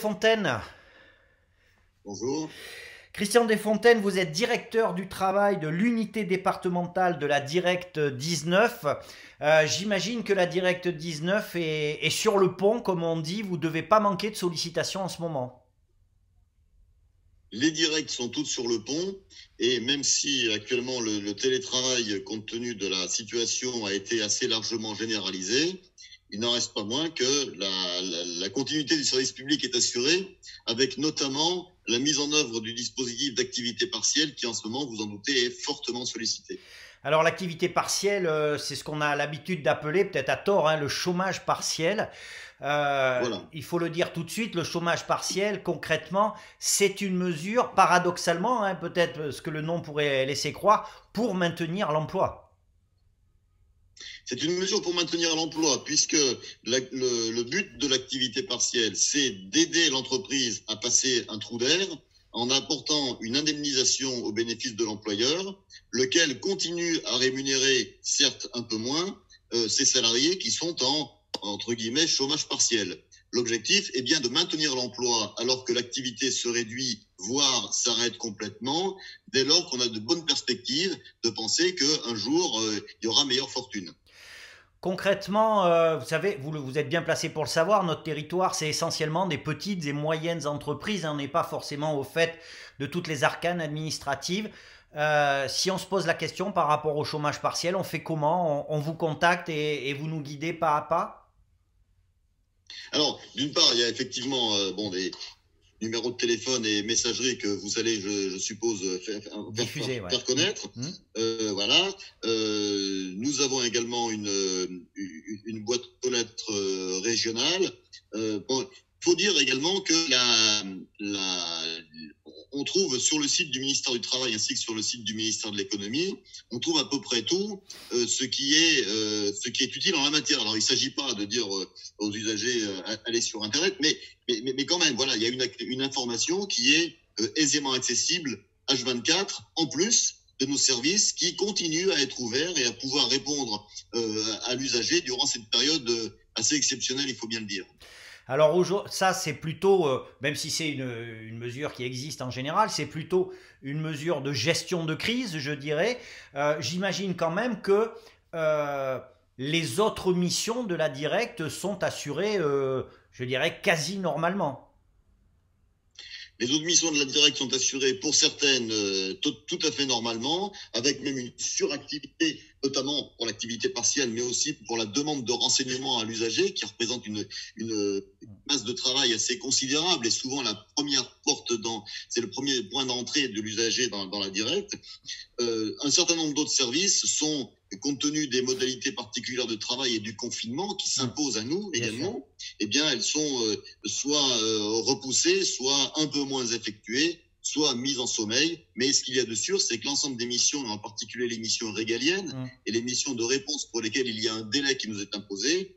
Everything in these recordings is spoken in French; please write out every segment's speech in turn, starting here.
Fontaine. Bonjour. Christian Desfontaines, vous êtes directeur du travail de l'unité départementale de la Directe 19. J'imagine que la Directe 19 est sur le pont, comme on dit. Vous ne devez pas manquer de sollicitations en ce moment. Les directs sont toutes sur le pont et même si actuellement le télétravail, compte tenu de la situation, a été assez largement généralisé, il n'en reste pas moins que la continuité du service public est assurée, avec notamment la mise en œuvre du dispositif d'activité partielle qui, en ce moment, vous en doutez, est fortement sollicité. Alors l'activité partielle, c'est ce qu'on a l'habitude d'appeler, peut-être à tort, hein, le chômage partiel. Voilà. Il faut le dire tout de suite, le chômage partiel, concrètement, c'est une mesure, paradoxalement, hein, peut-être ce que le nom pourrait laisser croire, pour maintenir l'emploi. C'est une mesure pour maintenir l'emploi, puisque le but de l'activité partielle, c'est d'aider l'entreprise à passer un trou d'air en apportant une indemnisation au bénéfice de l'employeur, lequel continue à rémunérer, certes un peu moins, ses salariés qui sont entre guillemets, chômage partiel. L'objectif est bien de maintenir l'emploi alors que l'activité se réduit, voire s'arrête complètement, dès lors qu'on a de bonnes perspectives de penser qu'un jour, il y aura meilleure fortune. Concrètement, vous savez, vous êtes bien placé pour le savoir, notre territoire, c'est essentiellement des petites et moyennes entreprises. On n'est pas forcément au fait de toutes les arcanes administratives. Si on se pose la question par rapport au chômage partiel, on fait comment? On vous contacte et vous nous guidez pas à pas? Alors, d'une part, il y a effectivement des numéros de téléphone et messagerie que vous allez, je suppose, Diffuser, ouais. faire connaître. Hmm. Voilà. Nous avons également une boîte aux lettres régionale. Bon, faut dire également que on trouve sur le site du ministère du Travail ainsi que sur le site du ministère de l'Économie, on trouve à peu près tout ce qui est utile en la matière. Alors, il ne s'agit pas de dire aux usagers allez sur Internet, mais quand même, voilà, il y a une information qui est aisément accessible H24, en plus de nos services qui continuent à être ouverts et à pouvoir répondre à l'usager durant cette période assez exceptionnelle, il faut bien le dire. Alors ça, c'est plutôt, même si c'est une mesure qui existe en général, c'est plutôt une mesure de gestion de crise, je dirais. J'imagine quand même que les autres missions de la directe sont assurées, je dirais, quasi normalement. Les autres missions de la directe sont assurées pour certaines tout à fait normalement, avec même une suractivité, notamment pour l'activité partielle, mais aussi pour la demande de renseignements à l'usager, qui représente une masse de travail assez considérable et souvent la première porte c'est le premier point d'entrée de l'usager dans la directe. Un certain nombre d'autres services sont, compte tenu des modalités particulières de travail et du confinement qui s'imposent à nous Bien sûr. également, eh bien, elles sont soit repoussées, soit un peu moins effectuées, soit mises en sommeil. Mais ce qu'il y a de sûr, c'est que l'ensemble des missions, et en particulier les missions régaliennes Mm. et les missions de réponse pour lesquelles il y a un délai qui nous est imposé,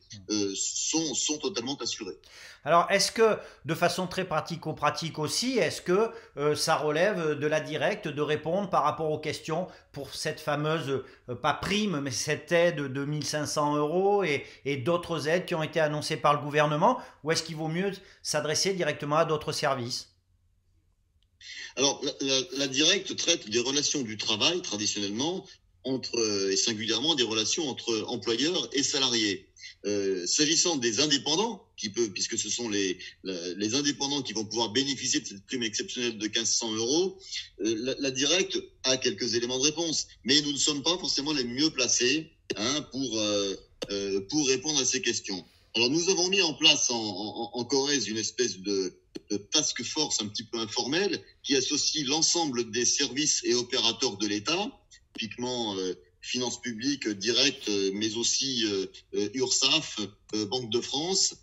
sont totalement assurées. Alors, est-ce que, de façon très pratico-pratique aussi, est-ce que ça relève de la directe de répondre par rapport aux questions pour cette fameuse, pas prime, mais cette aide de 1 500 € et d'autres aides qui ont été annoncées par le gouvernement? Ou est-ce qu'il vaut mieux s'adresser directement à d'autres services? Alors, la directe traite des relations du travail, traditionnellement, et singulièrement des relations entre employeurs et salariés. S'agissant des indépendants, puisque ce sont les indépendants qui vont pouvoir bénéficier de cette prime exceptionnelle de 1 500 €, la directe a quelques éléments de réponse, mais nous ne sommes pas forcément les mieux placés pour répondre à ces questions. Alors, nous avons mis en place en Corrèze une espèce de task force un petit peu informelle qui associe l'ensemble des services et opérateurs de l'État, typiquement finances publiques directes, mais aussi URSSAF, Banque de France,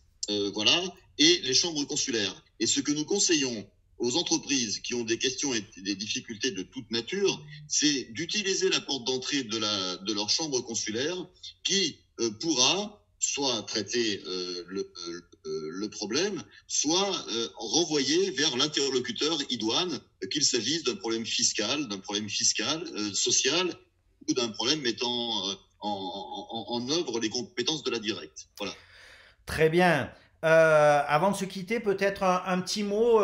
voilà, et les chambres consulaires. Et ce que nous conseillons aux entreprises qui ont des questions et des difficultés de toute nature, c'est d'utiliser la porte d'entrée de leur chambre consulaire qui pourra soit traiter le problème, soit renvoyer vers l'interlocuteur idoine, qu'il s'agisse d'un problème fiscal, social, ou d'un problème mettant en œuvre les compétences de la directe. Voilà. Très bien. Avant de se quitter, peut-être un petit mot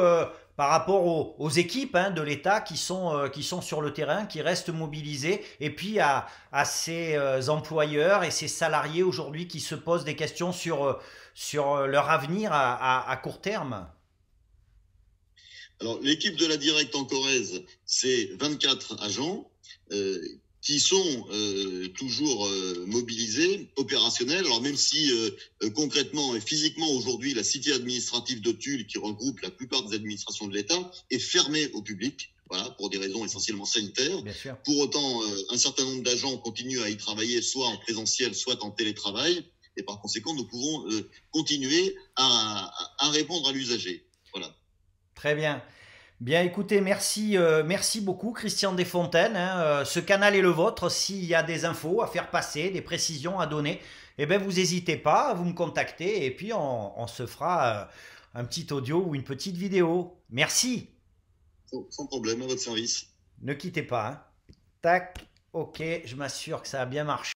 par rapport aux équipes hein, de l'État qui sont sur le terrain, qui restent mobilisées, et puis à ces employeurs et ces salariés aujourd'hui qui se posent des questions sur leur avenir à court terme. Alors, l'équipe de la Directe en Corrèze, c'est 24 agents qui sont toujours mobilisés, opérationnels. Alors, même si concrètement et physiquement, aujourd'hui, la cité administrative de Tulle, qui regroupe la plupart des administrations de l'État, est fermée au public. Voilà, pour des raisons essentiellement sanitaires. Bien sûr. Pour autant, un certain nombre d'agents continuent à y travailler, soit en présentiel, soit en télétravail. Et par conséquent, nous pouvons continuer à répondre à l'usager. Voilà. Très bien. Bien, écoutez, merci, merci beaucoup, Christian Desfontaines, hein. Ce canal est le vôtre. S'il y a des infos à faire passer, des précisions à donner, eh ben, vous n'hésitez pas, vous me contactez et puis on se fera un petit audio ou une petite vidéo. Merci. Sans problème, à votre service. Ne quittez pas, hein. Tac. Ok, je m'assure que ça a bien marché.